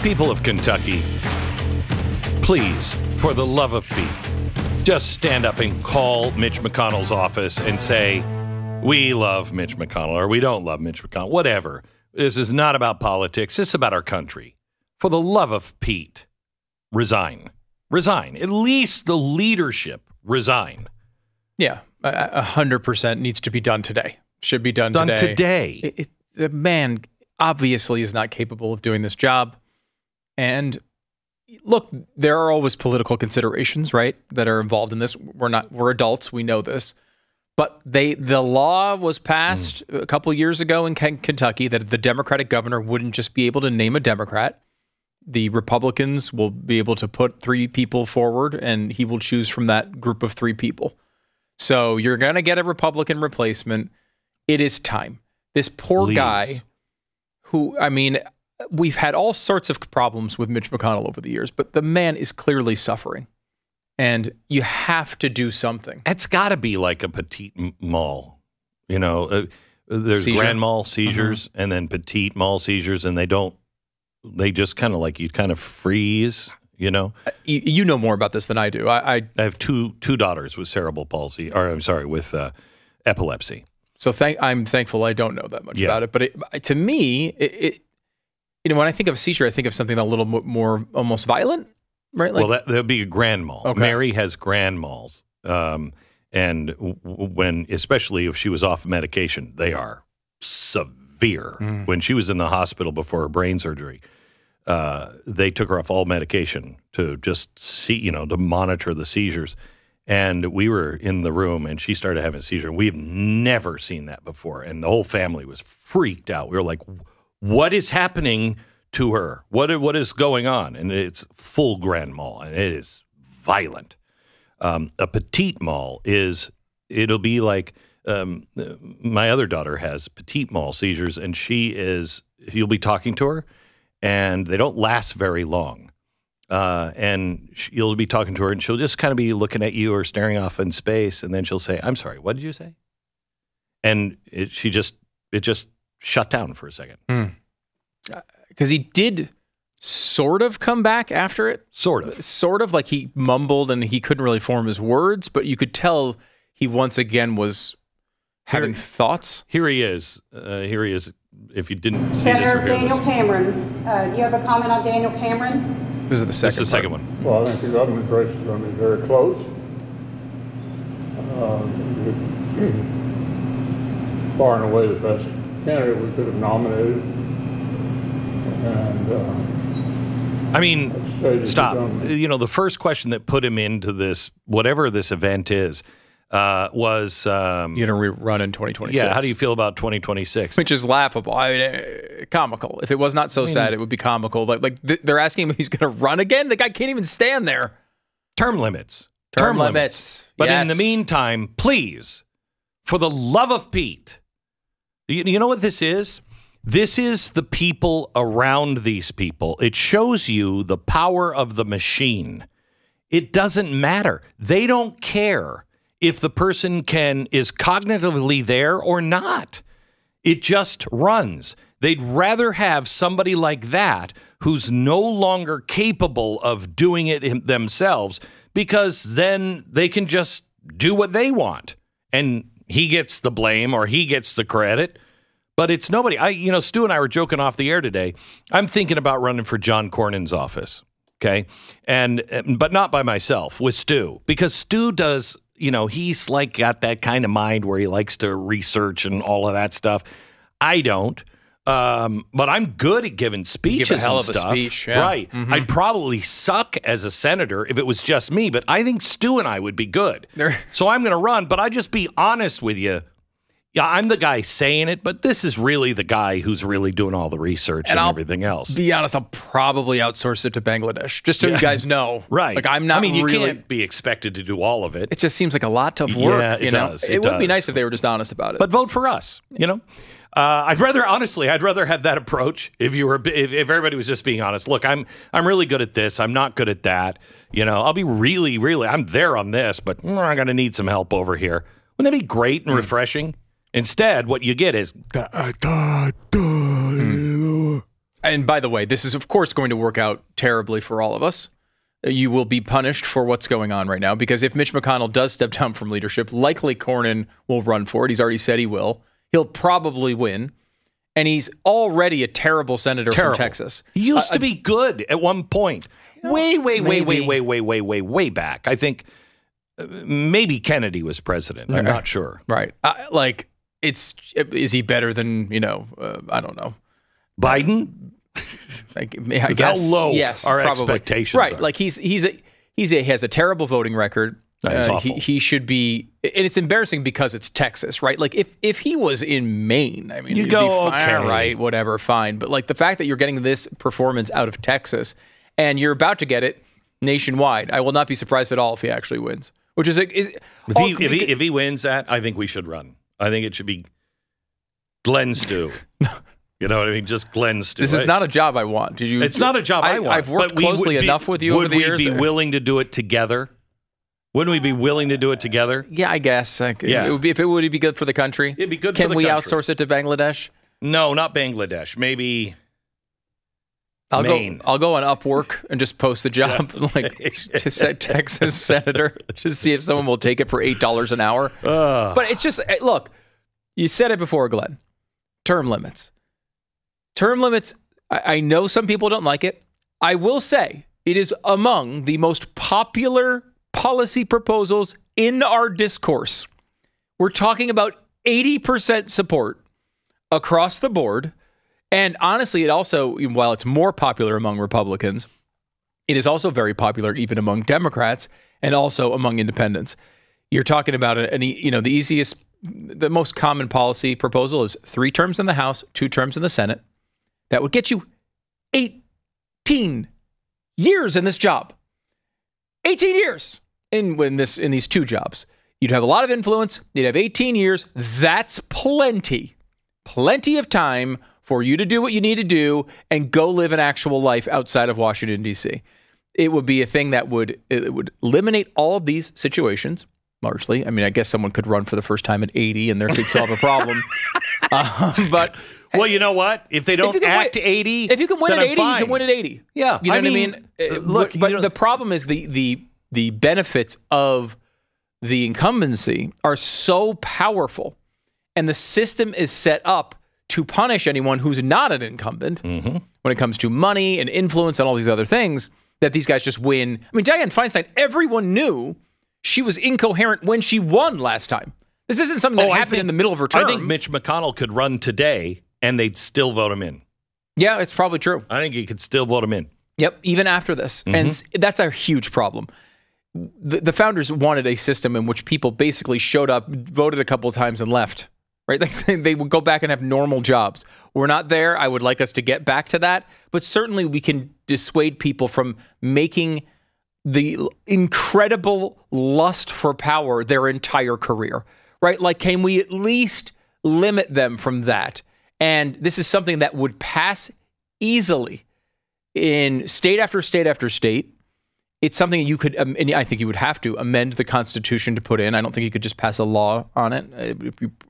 People of Kentucky, please, for the love of Pete, just stand up and call Mitch McConnell's office and say, we love Mitch McConnell, or we don't love Mitch McConnell, whatever. This is not about politics. This is about our country. For the love of Pete, resign. Resign. At least the leadership resign. Yeah, 100% needs to be done today. Should be done today. The man obviously is not capable of doing this job. And look, there are always political considerations, right, that are involved in this. We're adults. We know this. But the law was passed a couple years ago in Kentucky that the Democratic governor wouldn't just be able to name a Democrat. The Republicans will be able to put 3 people forward, and he will choose from that group of 3 people. So you're going to get a Republican replacement. It is time. This poor guy who, I mean, we've had all sorts of problems with Mitch McConnell over the years, but the man is clearly suffering. And you have to do something. It's got to be like a petite mal. You know, there's grand mal seizures and then petite mal seizures, and they just kind of like, you kind of freeze, you know? You know more about this than I do. I have two daughters with cerebral palsy, or I'm sorry, with epilepsy. So I'm thankful I don't know that much about it. But to me, you know, when I think of seizure, I think of something a little more almost violent. Right? Like, well, that would be a grand mal. Okay. Mary has grand mals. And when, especially if she was off medication, they are severe. When she was in the hospital before her brain surgery, they took her off all medication to just see, you know, to monitor the seizures. And we were in the room and she started having a seizure. We've never seen that before. And the whole family was freaked out. We were like, what is happening to her? What is going on? And it's full grand mal, and it is violent. A petite mal it'll be like my other daughter has petite mal seizures, and you'll be talking to her, and they don't last very long. And you'll be talking to her, and she'll just kind of be looking at you or staring off in space, and then she'll say, "I'm sorry, what did you say?" And it just shut down for a second. Because he did sort of come back after it. Sort of. Like he mumbled and he couldn't really form his words, but you could tell he once again was having thoughts. Here he is. If you didn't see Senator this or hear Daniel this. Cameron. You have a comment on Daniel Cameron? This is the second one. Well, I think the government race is going to be very close. Far and away the best candidate we could have nominated. And I mean, stop. You know, the first question that put him into this, whatever this event is, was you're going to run in 2026. Yeah, how do you feel about 2026? Which is laughable. I mean, comical. If it was not so sad, it would be comical. Like they're asking him if he's going to run again. The guy can't even stand there. Term limits. Term limits. But in the meantime, please, for the love of Pete, you know what this is? This is the people around these people. It shows you the power of the machine. It doesn't matter. They don't care if the person is cognitively there or not. It just runs. They'd rather have somebody like that who's no longer capable of doing it themselves, because then they can just do what they want. And he gets the blame or he gets the credit. But it's nobody. Stu and I were joking off the air today. I'm thinking about running for John Cornyn's office, okay? But not by myself, with Stu. Because Stu does, he's like got that kind of mind where he likes to research and all of that stuff. I don't. But I'm good at giving speeches give a hell and of stuff. A speech, yeah. Right. Mm-hmm. I'd probably suck as a senator if it was just me, but I think Stu and I would be good. So I'm going to run, but I just be honest with you. Yeah, I'm the guy saying it, but this is really the guy who's really doing all the research and everything else. Be honest, I'll probably outsource it to Bangladesh, just so you guys know. Right. Like, I'm not I mean, you really, can't be expected to do all of it. It just seems like a lot of work. Yeah, it does. It would be nice if they were just honest about it. But vote for us, I'd rather have that approach if everybody was just being honest. Look, I'm really good at this. I'm not good at that. I'll be really, really, I'm there on this, but I'm going to need some help over here. Wouldn't that be great and refreshing? Instead, what you get is, And by the way, this is, of course, going to work out terribly for all of us. You will be punished for what's going on right now, because if Mitch McConnell does step down from leadership, likely Cornyn will run for it. He's already said he will. He'll probably win. And he's already a terrible senator from Texas. He used to be good at one point. Way back. I think maybe Kennedy was president. I'm not sure. Right. Is he better than, I don't know. Biden? I guess. How low our expectations are. Right. He has a terrible voting record. Awful. He should be, and it's embarrassing because it's Texas, right? Like if he was in Maine, I mean, you it'd go be fine, okay, right? Whatever, fine. But like the fact that you're getting this performance out of Texas and you're about to get it nationwide, I will not be surprised at all if he actually wins. Which is if he wins that, I think we should run. I think it should be Glenn Stew. You know what I mean? Just Glenn Stew. This is not a job I want. It's not a job I want. I've worked closely enough with you over the years. Would we be willing to do it together? Wouldn't we be willing to do it together? Yeah, I guess. It would be good for the country. It'd be good for the country. Can we outsource it to Bangladesh? No, not Bangladesh. Maybe Maine. I'll go on Upwork and just post the job, to set Texas senator, to see if someone will take it for $8 an hour. But it's just, look, you said it before, Glenn. Term limits. Term limits, I know some people don't like it. I will say it is among the most popular policy proposals in our discourse. We're talking about 80% support across the board. And honestly, it also, while it's more popular among Republicans, it is also very popular even among Democrats and also among independents. You're talking about the most common policy proposal is 3 terms in the House, 2 terms in the Senate. That would get you 18 years in this job. 18 years in these 2 jobs. You'd have a lot of influence. You'd have 18 years. That's plenty of time for you to do what you need to do and go live an actual life outside of Washington, D.C. It would be a thing that would eliminate all of these situations, largely. I mean, I guess someone could run for the first time at 80 and there could solve a problem. But well, you know what? If they don't act 80, if you can win at 80, you can win at 80. Yeah, you know what I mean. Look, but the problem is the benefits of the incumbency are so powerful, and the system is set up to punish anyone who's not an incumbent when it comes to money and influence and all these other things, that these guys just win. I mean, Dianne Feinstein, everyone knew she was incoherent when she won last time. This isn't something that happened in the middle of her term. I think Mitch McConnell could run today and they'd still vote him in. Yeah, it's probably true. I think he could still vote him in. Yep, even after this. And that's a huge problem. The founders wanted a system in which people basically showed up, voted a couple of times and left. Right? They would go back and have normal jobs. We're not there. I would like us to get back to that. But certainly we can dissuade people from making the incredible lust for power their entire career. Right? Like, can we at least limit them from that? And this is something that would pass easily in state after state after state. It's something you could, and I think you would have to amend the Constitution to put in. I don't think you could just pass a law on it.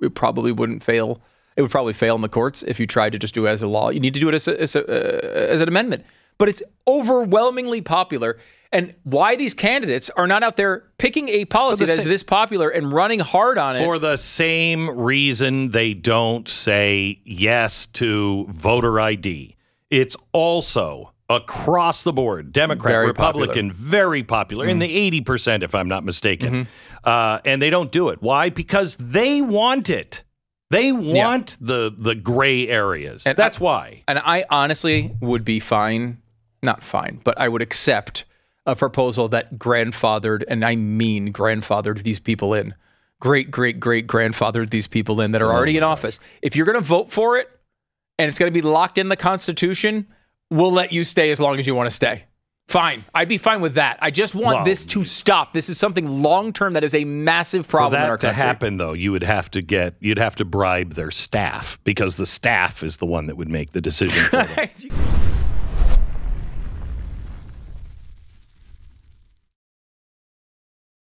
It probably wouldn't fail. It would probably fail in the courts if you tried to just do it as a law. You need to do it as an amendment. But it's overwhelmingly popular. And why these candidates are not out there picking a policy that is this popular and running hard on it. For the same reason they don't say yes to voter ID. It's also across the board, Democrat, very Republican, popular. Very popular, in the 80%, if I'm not mistaken. And they don't do it. Why? Because they want it. They want the gray areas. And that's why. And I honestly would be fine, not fine, but I would accept a proposal that grandfathered, and I mean grandfathered these people in. Great-grandfathered these people in that are already in office. If you're going to vote for it, and it's going to be locked in the Constitution, we'll let you stay as long as you want to stay. Fine. I'd be fine with that. I just want this to stop. This is something long-term that is a massive problem in our country. For that to happen, though, you'd have to bribe their staff, because the staff is the one that would make the decision for them.